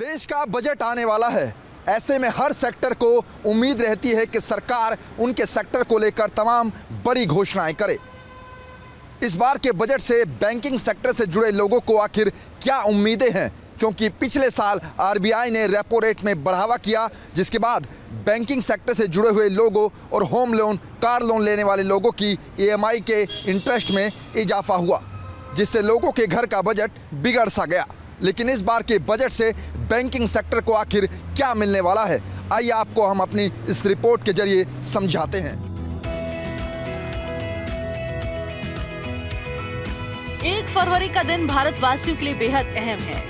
देश का बजट आने वाला है। ऐसे में हर सेक्टर को उम्मीद रहती है कि सरकार उनके सेक्टर को लेकर तमाम बड़ी घोषणाएं करे। इस बार के बजट से बैंकिंग सेक्टर से जुड़े लोगों को आखिर क्या उम्मीदें हैं, क्योंकि पिछले साल आरबीआई ने रेपो रेट में बढ़ावा किया, जिसके बाद बैंकिंग सेक्टर से जुड़े हुए लोगों और होम लोन, कार लोन लेने वाले लोगों की ईएमआई के इंटरेस्ट में इजाफा हुआ, जिससे लोगों के घर का बजट बिगड़ सा गया। लेकिन इस बार के बजट से बैंकिंग सेक्टर को आखिर क्या मिलने वाला है, आइए आपको हम अपनी इस रिपोर्ट के जरिए समझाते हैं। 1 फरवरी का दिन भारतवासियों के लिए बेहद अहम है।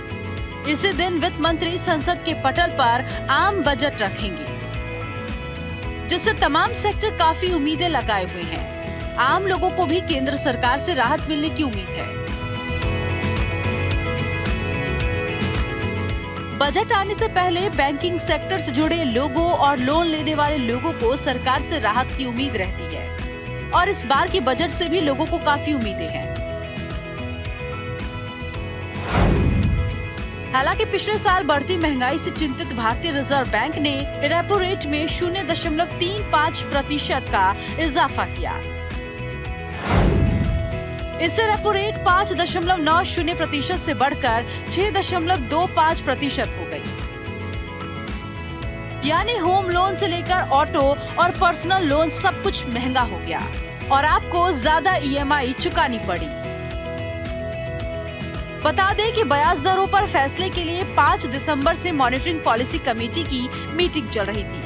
इसी दिन वित्त मंत्री संसद के पटल पर आम बजट रखेंगे, जिससे तमाम सेक्टर काफी उम्मीदें लगाए हुए हैं। आम लोगों को भी केंद्र सरकार से राहत मिलने की उम्मीद है। बजट आने से पहले बैंकिंग सेक्टर से जुड़े लोगों और लोन लेने वाले लोगों को सरकार से राहत की उम्मीद रहती है, और इस बार के बजट से भी लोगों को काफी उम्मीदें हैं। हालांकि पिछले साल बढ़ती महंगाई से चिंतित भारतीय रिजर्व बैंक ने रेपो रेट में 0.35% का इजाफा किया। इससे रेपो रेट 5.90% से बढ़कर 6.25% हो गई। यानी होम लोन से लेकर ऑटो और पर्सनल लोन सब कुछ महंगा हो गया और आपको ज्यादा ईएमआई चुकानी पड़ी। बता दें कि ब्याज दरों पर फैसले के लिए 5 दिसंबर से मॉनिटरिंग पॉलिसी कमेटी की मीटिंग चल रही थी,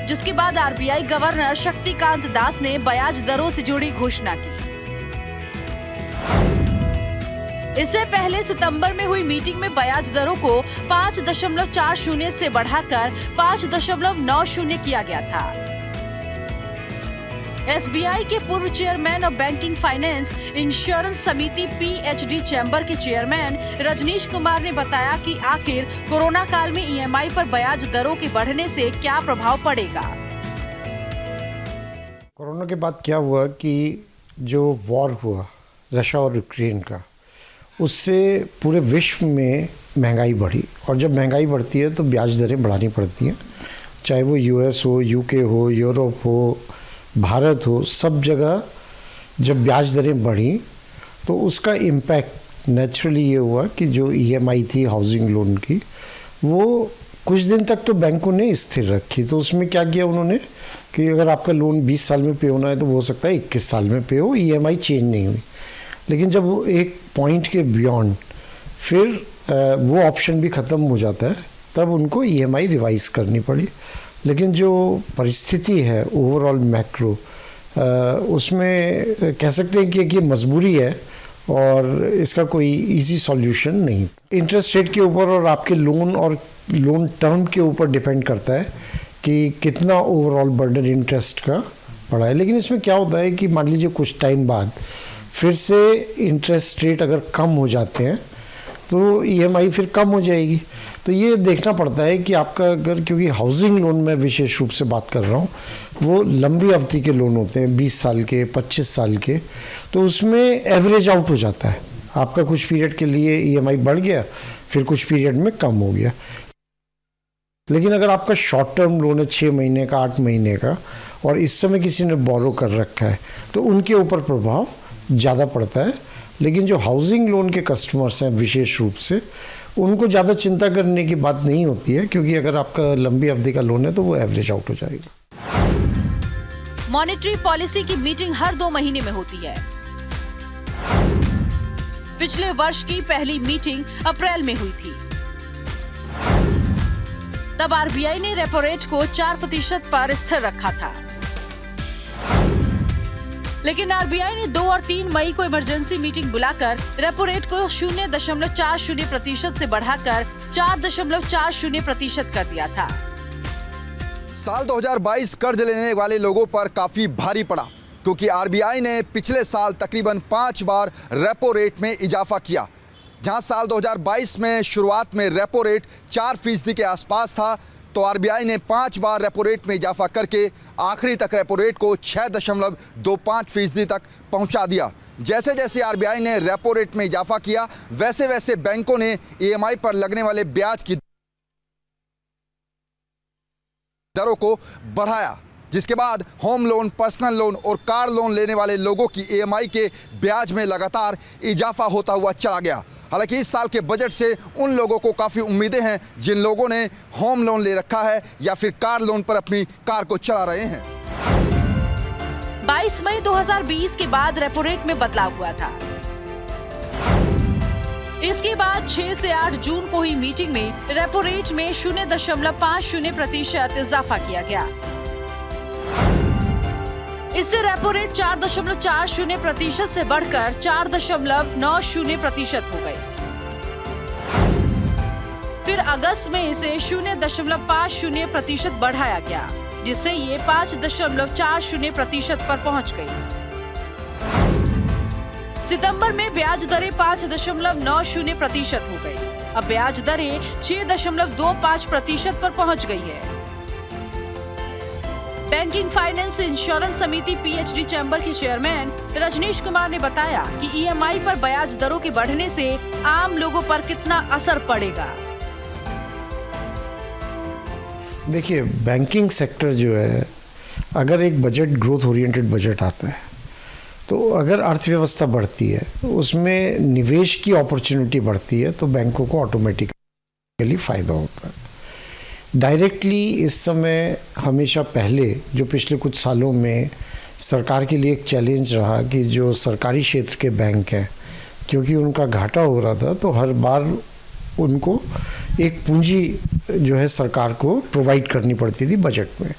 जिसके बाद आरबीआई गवर्नर शक्तिकांत दास ने ब्याज दरों से जुड़ी घोषणा की। इससे पहले सितंबर में हुई मीटिंग में ब्याज दरों को 5.40 से बढ़ाकर 5.90 किया गया था। एसबीआई के पूर्व चेयरमैन और बैंकिंग फाइनेंस इंश्योरेंस समिति पीएचडी चैम्बर के चेयरमैन रजनीश कुमार ने बताया कि आखिर कोरोना काल में ईएमआई पर ब्याज दरों के बढ़ने से क्या प्रभाव पड़ेगा। कोरोना के बाद क्या हुआ कि जो वॉर हुआ रशिया और यूक्रेन का, उससे पूरे विश्व में महंगाई बढ़ी, और जब महंगाई बढ़ती है तो ब्याज दरें बढ़ानी पड़ती हैं, चाहे वो यूएस हो, यूके हो, यूरोप हो, भारत हो, सब जगह जब ब्याज दरें बढ़ी तो उसका इम्पैक्ट नेचुरली ये हुआ कि जो ईएमआई थी हाउसिंग लोन की, वो कुछ दिन तक तो बैंकों ने स्थिर रखी। तो उसमें क्या किया उन्होंने कि अगर आपका लोन 20 साल में पे होना है तो वो हो सकता है 21 साल में पे हो, ईएमआई चेंज नहीं हुई। लेकिन जब वो एक पॉइंट के बियॉन्ड फिर वो ऑप्शन भी ख़त्म हो जाता है, तब उनको ईएमआई रिवाइज करनी पड़ी। लेकिन जो परिस्थिति है ओवरऑल मैक्रो, उसमें कह सकते हैं कि ये मजबूरी है और इसका कोई इजी सॉल्यूशन नहीं। इंटरेस्ट रेट के ऊपर और आपके लोन और लोन टर्म के ऊपर डिपेंड करता है कि कितना ओवरऑल बर्डन इंटरेस्ट का पड़ा है। लेकिन इसमें क्या होता है कि मान लीजिए कुछ टाइम बाद फिर से इंटरेस्ट रेट अगर कम हो जाते हैं तो ईएमआई फिर कम हो जाएगी। तो ये देखना पड़ता है कि आपका अगर, क्योंकि हाउसिंग लोन में विशेष रूप से बात कर रहा हूँ, वो लंबी अवधि के लोन होते हैं 20 साल के, 25 साल के, तो उसमें एवरेज आउट हो जाता है। आपका कुछ पीरियड के लिए ईएमआई बढ़ गया, फिर कुछ पीरियड में कम हो गया। लेकिन अगर आपका शॉर्ट टर्म लोन है 6 महीने का, 8 महीने का, और इस समय किसी ने बोरो कर रखा है, तो उनके ऊपर प्रभाव ज़्यादा पड़ता है। लेकिन जो हाउसिंग लोन के कस्टमर्स हैं विशेष रूप से, उनको ज़्यादा चिंता करने की बात नहीं होती है, क्योंकि अगर आपका लंबी अवधि का लोन है तो वो एवरेज आउट हो जाएगा। मॉनेटरी पॉलिसी की मीटिंग हर 2 महीने में होती है। पिछले वर्ष की पहली मीटिंग अप्रैल में हुई थी। तब आरबीआई ने रेपो रेट को 4% पर स्थिर रखा था। लेकिन आरबीआई ने 2 और 3 मई को इमरजेंसी मीटिंग बुलाकर रेपो रेट को 0.40% से बढ़ाकर 4.40% कर दिया था। साल 2022 कर्ज लेने वाले लोगों पर काफ़ी भारी पड़ा, क्योंकि आरबीआई ने पिछले साल तकरीबन 5 बार रेपो रेट में इजाफा किया। जहां साल 2022 में शुरुआत में रेपो रेट 4% के आसपास था, तो आरबीआई ने 5 बार रेपो रेट में इजाफा करके आखिरी तक रेपो रेट को 6.25% तक पहुंचा दिया, जैसे जैसे आरबीआई ने रेपो रेट में इजाफा किया, वैसे वैसे बैंकों ने ईएमआई पर लगने वाले ब्याज की दरों को बढ़ाया, जिसके बाद होम लोन, पर्सनल लोन और कार लोन लेने वाले लोगों की ईएमआई के ब्याज में लगातार इजाफा होता हुआ चला गया। हालांकि इस साल के बजट से उन लोगों को काफ़ी उम्मीदें हैं जिन लोगों ने होम लोन ले रखा है या फिर कार लोन पर अपनी कार को चला रहे हैं। 22 मई 2020 के बाद रेपो रेट में बदलाव हुआ था। इसके बाद 6 से 8 जून को हुई मीटिंग में रेपो रेट में 0.50% इजाफा किया गया। इससे रेपो रेट 4.40% से बढ़कर 4.90% हो गई। फिर अगस्त में इसे 0.50% बढ़ाया गया, जिससे ये 5.40% पर पहुंच गई। सितंबर में ब्याज दरें 5.90% हो गई। अब ब्याज दरें 6.25% पर पहुंच गई है। बैंकिंग फाइनेंस इंश्योरेंस समिति पीएचडी चैम्बर के चेयरमैन रजनीश कुमार ने बताया कि ईएमआई पर ब्याज दरों के बढ़ने से आम लोगों पर कितना असर पड़ेगा। देखिए, बैंकिंग सेक्टर जो है, अगर एक बजट ग्रोथ ओरिएंटेड बजट आता है तो अगर अर्थव्यवस्था बढ़ती है, उसमें निवेश की अपॉर्चुनिटी बढ़ती है, तो बैंकों को ऑटोमेटिकली फ़ायदा होता है। डायरेक्टली इस समय हमेशा पहले जो पिछले कुछ सालों में सरकार के लिए एक चैलेंज रहा कि जो सरकारी क्षेत्र के बैंक हैं, क्योंकि उनका घाटा हो रहा था, तो हर बार उनको एक पूंजी जो है सरकार को प्रोवाइड करनी पड़ती थी बजट में।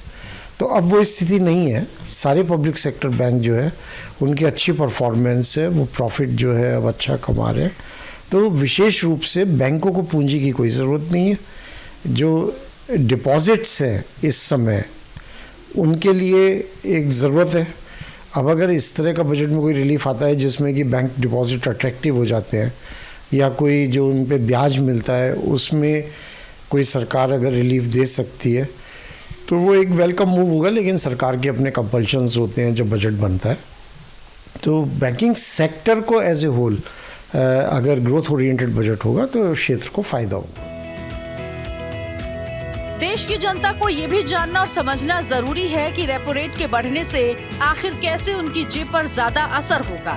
तो अब वो स्थिति नहीं है। सारे पब्लिक सेक्टर बैंक जो है उनकी अच्छी परफॉर्मेंस है, वो प्रॉफिट जो है अब अच्छा कमा रहे हैं। तो विशेष रूप से बैंकों को पूंजी की कोई ज़रूरत नहीं है। जो डिपॉजिट्स हैं इस समय, उनके लिए एक ज़रूरत है। अब अगर इस तरह का बजट में कोई रिलीफ आता है जिसमें कि बैंक डिपॉजिट अट्रैक्टिव हो जाते हैं, या कोई जो उन पे ब्याज मिलता है उसमें कोई सरकार अगर रिलीफ दे सकती है, तो वो एक वेलकम मूव होगा। लेकिन सरकार के अपने कंपल्शंस होते हैं जब बजट बनता है। तो बैंकिंग सेक्टर को एज ए होल अगर ग्रोथ ओरिएंटेड बजट होगा तो क्षेत्र को फ़ायदा होगा। देश की जनता को ये भी जानना और समझना जरूरी है कि रेपो रेट के बढ़ने से आखिर कैसे उनकी जेब पर ज्यादा असर होगा।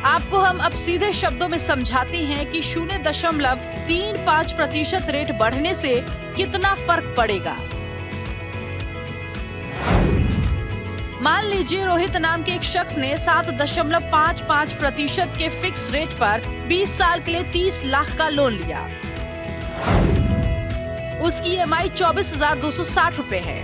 आपको हम अब सीधे शब्दों में समझाते हैं कि 0.35% रेट बढ़ने से कितना फर्क पड़ेगा। मान लीजिए रोहित नाम के एक शख्स ने 7.55% के फिक्स रेट पर 20 साल के लिए 30 लाख का लोन लिया। उसकी ईएमआई 24,260 रुपए है।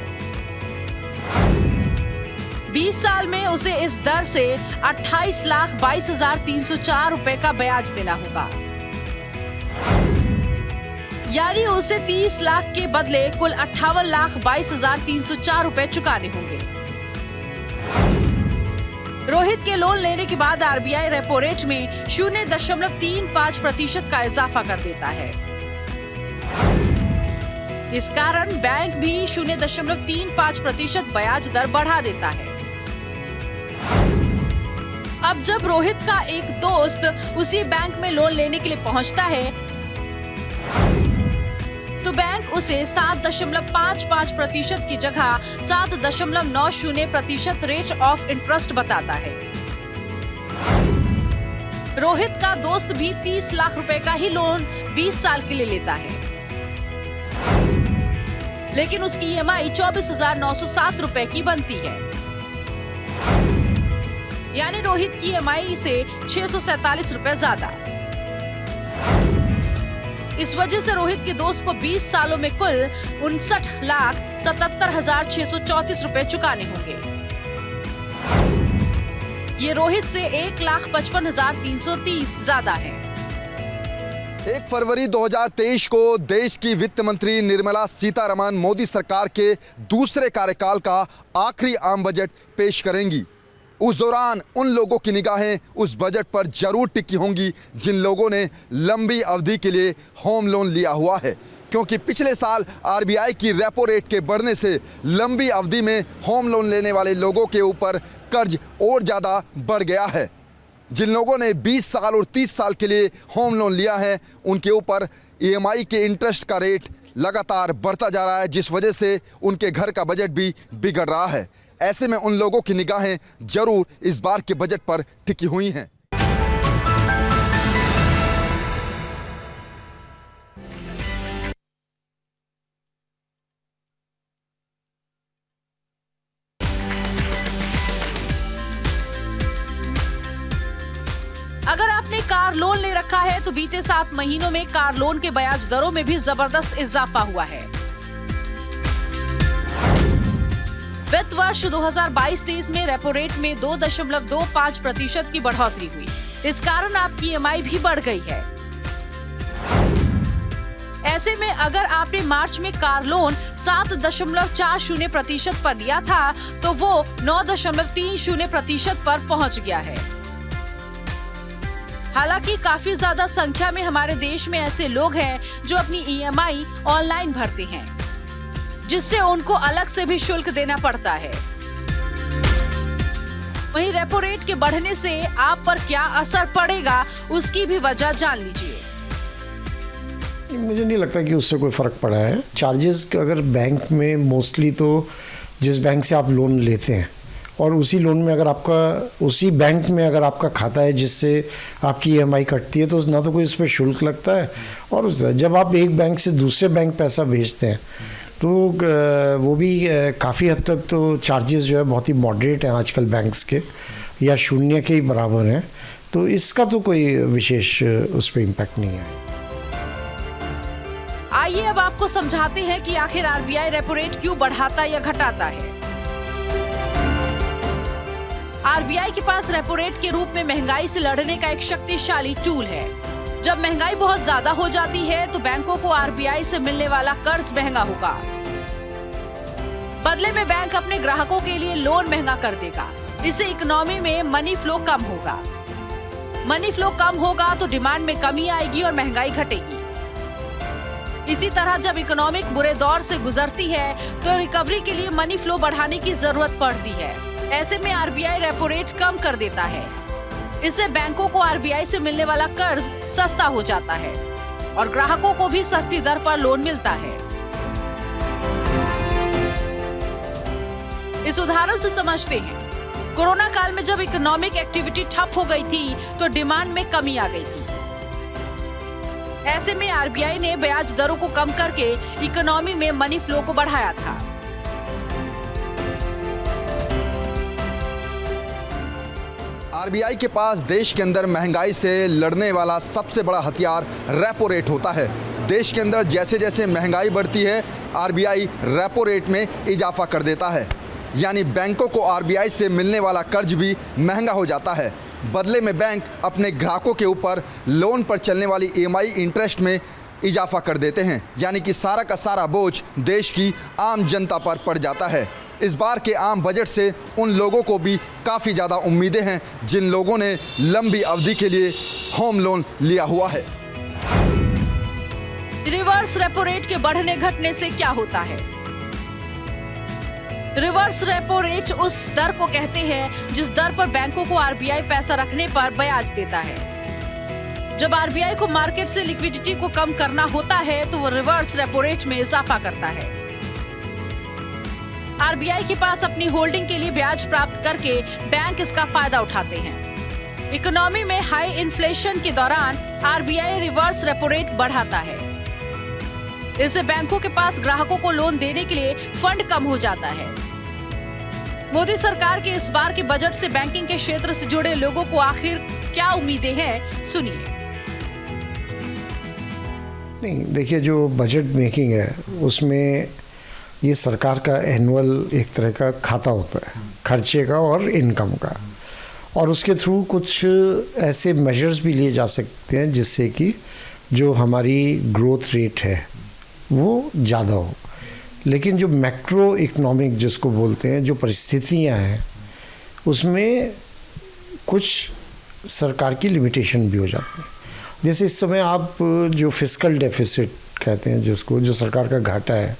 20 साल में उसे इस दर से 28,22,304 रुपए का ब्याज देना होगा। यानी उसे 30 लाख के बदले कुल 58,22,304 रुपए चुकाने होंगे। रोहित के लोन लेने के बाद आरबीआई रेपो रेट में 0.35% का इजाफा कर देता है। इस कारण बैंक भी 0.35% ब्याज दर बढ़ा देता है। अब जब रोहित का एक दोस्त उसी बैंक में लोन लेने के लिए पहुंचता है, तो बैंक उसे 7.55% की जगह 7.90% रेट ऑफ इंटरेस्ट बताता है। रोहित का दोस्त भी 30 लाख रुपए का ही लोन 20 साल के लिए लेता है, लेकिन उसकी ईएमआई 24,907 रुपए की बनती है। यानी रोहित की ईएमआई से 647 रुपए ज्यादा। इस वजह से रोहित के दोस्त को 20 सालों में कुल 59,77,634 रुपए चुकाने होंगे। ये रोहित से 1,55,330 ज्यादा है। 1 फरवरी 2023 को देश की वित्त मंत्री निर्मला सीतारमण मोदी सरकार के दूसरे कार्यकाल का आखिरी आम बजट पेश करेंगी। उस दौरान उन लोगों की निगाहें उस बजट पर जरूर टिकी होंगी जिन लोगों ने लंबी अवधि के लिए होम लोन लिया हुआ है, क्योंकि पिछले साल आरबीआई की रेपो रेट के बढ़ने से लंबी अवधि में होम लोन लेने वाले लोगों के ऊपर कर्ज और ज़्यादा बढ़ गया है। जिन लोगों ने 20 साल और 30 साल के लिए होम लोन लिया है, उनके ऊपर ईएमआई के इंटरेस्ट का रेट लगातार बढ़ता जा रहा है, जिस वजह से उनके घर का बजट भी बिगड़ रहा है। ऐसे में उन लोगों की निगाहें जरूर इस बार के बजट पर टिकी हुई हैं। अगर आपने कार लोन ले रखा है तो बीते 7 महीनों में कार लोन के ब्याज दरों में भी जबरदस्त इजाफा हुआ है। वित्त वर्ष 2022-23 में रेपो रेट में 2.25% की बढ़ोतरी हुई। इस कारण आपकी ईएमआई भी बढ़ गई है। ऐसे में अगर आपने मार्च में कार लोन 7.40% पर लिया था तो वो 9.30% पर पहुंच गया है। हालांकि काफी ज्यादा संख्या में हमारे देश में ऐसे लोग हैं जो अपनी ईएमआई ऑनलाइन भरते हैं, जिससे उनको अलग से भी शुल्क देना पड़ता है। वहीं रेपो रेट के बढ़ने से आप पर क्या असर पड़ेगा, उसकी भी वजह जान लीजिए। मुझे नहीं लगता कि उससे कोई फ़र्क पड़ा है। चार्जेस अगर बैंक में मोस्टली तो जिस बैंक से आप लोन लेते हैं और उसी लोन में अगर आपका उसी बैंक में अगर आपका खाता है जिससे आपकी ईएमआई कटती है तो ना तो कोई उस पर शुल्क लगता है, और जब आप एक बैंक से दूसरे बैंक पैसा भेजते हैं तो वो भी काफ़ी हद तक तो चार्जेस जो है बहुत ही मॉडरेट हैं आजकल बैंक्स के, या शून्य के ही बराबर हैं। तो इसका तो कोई विशेष उस पर इम्पैक्ट नहीं है। आइए अब आपको समझाते हैं कि आखिर आरबीआई रेपो रेट क्यों बढ़ाता या घटाता है। आरबीआई के पास रेपो रेट के रूप में महंगाई से लड़ने का एक शक्तिशाली टूल है। जब महंगाई बहुत ज्यादा हो जाती है तो बैंकों को आरबीआई से मिलने वाला कर्ज महंगा होगा। बदले में बैंक अपने ग्राहकों के लिए लोन महंगा कर देगा। इससे इकोनॉमी में मनी फ्लो कम होगा। मनी फ्लो कम होगा तो डिमांड में कमी आएगी और महंगाई घटेगी। इसी तरह जब इकोनॉमिक बुरे दौर से गुजरती है तो रिकवरी के लिए मनी फ्लो बढ़ाने की जरूरत पड़ती है। ऐसे में आरबीआई रेपो रेट कम कर देता है। इससे बैंकों को आरबीआई से मिलने वाला कर्ज सस्ता हो जाता है और ग्राहकों को भी सस्ती दर पर लोन मिलता है। इस उदाहरण से समझते हैं। कोरोना काल में जब इकोनॉमिक एक्टिविटी ठप हो गई थी तो डिमांड में कमी आ गई थी। ऐसे में आरबीआई ने ब्याज दरों को कम करके इकोनॉमी में मनी फ्लो को बढ़ाया था। आरबीआई के पास देश के अंदर महंगाई से लड़ने वाला सबसे बड़ा हथियार रेपो रेट होता है। देश के अंदर जैसे जैसे महंगाई बढ़ती है, आरबीआई रेपो रेट में इजाफा कर देता है, यानी बैंकों को आरबीआई से मिलने वाला कर्ज भी महंगा हो जाता है। बदले में बैंक अपने ग्राहकों के ऊपर लोन पर चलने वाली ईएमआई इंटरेस्ट में इजाफा कर देते हैं, यानी कि सारा का सारा बोझ देश की आम जनता पर पड़ जाता है। इस बार के आम बजट से उन लोगों को भी काफ़ी ज़्यादा उम्मीदें हैं जिन लोगों ने लंबी अवधि के लिए होम लोन लिया हुआ है। रिवर्स रेपो रेट के बढ़ने घटने से क्या होता है? रिवर्स रेपो रेट उस दर को कहते हैं जिस दर पर बैंकों को आरबीआई पैसा रखने पर ब्याज देता है। जब आरबीआई को मार्केट से लिक्विडिटी को कम करना होता है तो वो रिवर्स रेपो रेट में इजाफा करता है। आरबीआई के पास अपनी होल्डिंग के लिए ब्याज प्राप्त करके बैंक इसका फायदा उठाते हैं। इकोनॉमी में हाई इन्फ्लेशन के दौरान आरबीआई रिवर्स रेपो रेट बढ़ाता है। इससे बैंकों के पास ग्राहकों को लोन देने के लिए फंड कम हो जाता है। मोदी सरकार के इस बार के बजट से बैंकिंग के क्षेत्र से जुड़े लोगों को आखिर क्या उम्मीदें हैं, सुनिए। नहीं, देखिए, जो बजट मेकिंग है उसमें ये सरकार का एनुअल एक तरह का खाता होता है, खर्चे का और इनकम का, और उसके थ्रू कुछ ऐसे मेजर्स भी लिए जा सकते हैं जिससे कि जो हमारी ग्रोथ रेट है वो ज़्यादा हो। लेकिन जो मैक्रो इकोनॉमिक जिसको बोलते हैं, जो परिस्थितियां हैं, उसमें कुछ सरकार की लिमिटेशन भी हो जाती है। जैसे इस समय आप जो फिस्कल डेफिसिट कहते हैं जिसको, जो सरकार का घाटा है,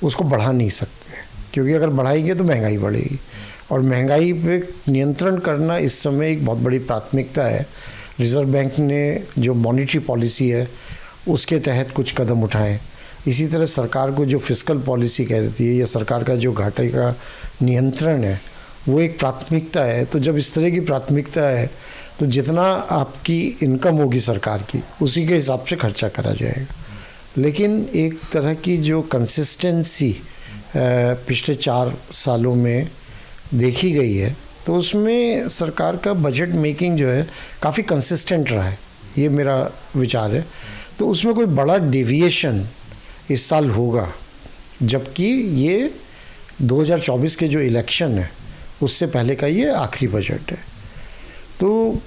उसको बढ़ा नहीं सकते, क्योंकि अगर बढ़ाएंगे तो महंगाई बढ़ेगी, और महंगाई पे नियंत्रण करना इस समय एक बहुत बड़ी प्राथमिकता है। रिज़र्व बैंक ने जो मॉनेटरी पॉलिसी है उसके तहत कुछ कदम उठाएं। इसी तरह सरकार को जो फिस्कल पॉलिसी कहती है या सरकार का जो घाटे का नियंत्रण है वो एक प्राथमिकता है। तो जब इस तरह की प्राथमिकता है तो जितना आपकी इनकम होगी सरकार की, उसी के हिसाब से खर्चा करा जाएगा। लेकिन एक तरह की जो कंसिस्टेंसी पिछले 4 सालों में देखी गई है, तो उसमें सरकार का बजट मेकिंग जो है काफ़ी कंसिस्टेंट रहा है, ये मेरा विचार है। तो उसमें कोई बड़ा डेविएशन इस साल होगा, जबकि ये 2024 के जो इलेक्शन है उससे पहले का ये आखिरी बजट है। तो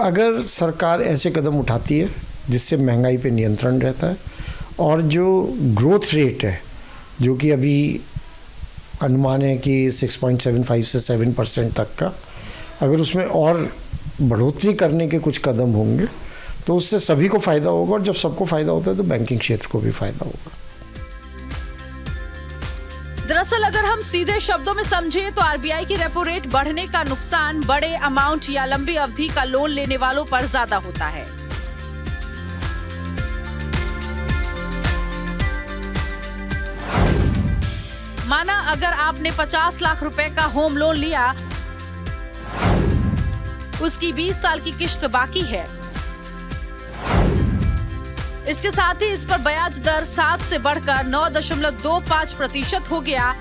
अगर सरकार ऐसे कदम उठाती है जिससे महंगाई पे नियंत्रण रहता है, और जो ग्रोथ रेट है जो कि अभी अनुमान है कि 6.75 से 7% तक का, अगर उसमें और बढ़ोतरी करने के कुछ कदम होंगे तो उससे सभी को फ़ायदा होगा, और जब सबको फ़ायदा होता है तो बैंकिंग क्षेत्र को भी फ़ायदा होगा। दरअसल अगर हम सीधे शब्दों में समझें तो आरबीआई की रेपो रेट बढ़ने का नुकसान बड़े अमाउंट या लंबी अवधि का लोन लेने वालों पर ज्यादा होता है। माना अगर आपने 50 लाख रुपए का होम लोन लिया, उसकी 20 साल की किश्त बाकी है, इसके साथ ही इस पर ब्याज दर 7 से बढ़कर 9.25% हो गया,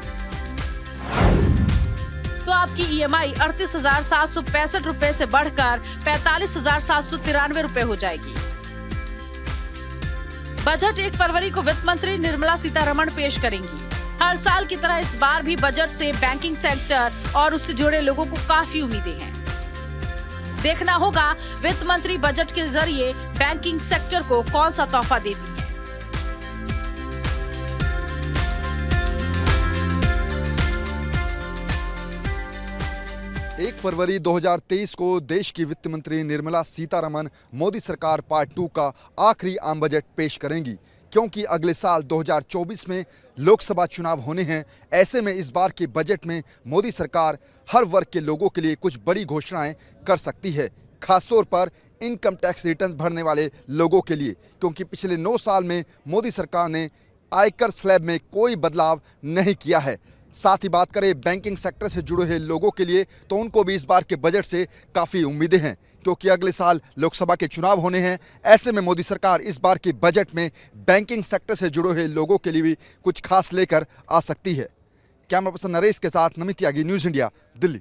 तो आपकी ईएमआई 38,765 रुपए से बढ़कर 45,793 रुपए हो जाएगी। बजट 1 फरवरी को वित्त मंत्री निर्मला सीतारमण पेश करेंगी। हर साल की तरह इस बार भी बजट से बैंकिंग सेक्टर और उससे जुड़े लोगों को काफी उम्मीदें हैं। देखना होगा वित्त मंत्री बजट के जरिए बैंकिंग सेक्टर को कौन सा तोहफा देती है। 1 फरवरी 2023 को देश की वित्त मंत्री निर्मला सीतारमण मोदी सरकार पार्ट 2 का आखिरी आम बजट पेश करेंगी, क्योंकि अगले साल 2024 में लोकसभा चुनाव होने हैं। ऐसे में इस बार के बजट में मोदी सरकार हर वर्ग के लोगों के लिए कुछ बड़ी घोषणाएं कर सकती है, खासतौर पर इनकम टैक्स रिटर्न भरने वाले लोगों के लिए, क्योंकि पिछले 9 साल में मोदी सरकार ने आयकर स्लैब में कोई बदलाव नहीं किया है। साथ ही बात करें बैंकिंग सेक्टर से जुड़े हुए लोगों के लिए, तो उनको भी इस बार के बजट से काफ़ी उम्मीदें हैं, क्योंकि अगले साल लोकसभा के चुनाव होने हैं। ऐसे में मोदी सरकार इस बार के बजट में बैंकिंग सेक्टर से जुड़े हुए लोगों के लिए भी कुछ खास लेकर आ सकती है। कैमरा पर्सन नरेश के साथ नमित त्यागी, न्यूज़ इंडिया, दिल्ली।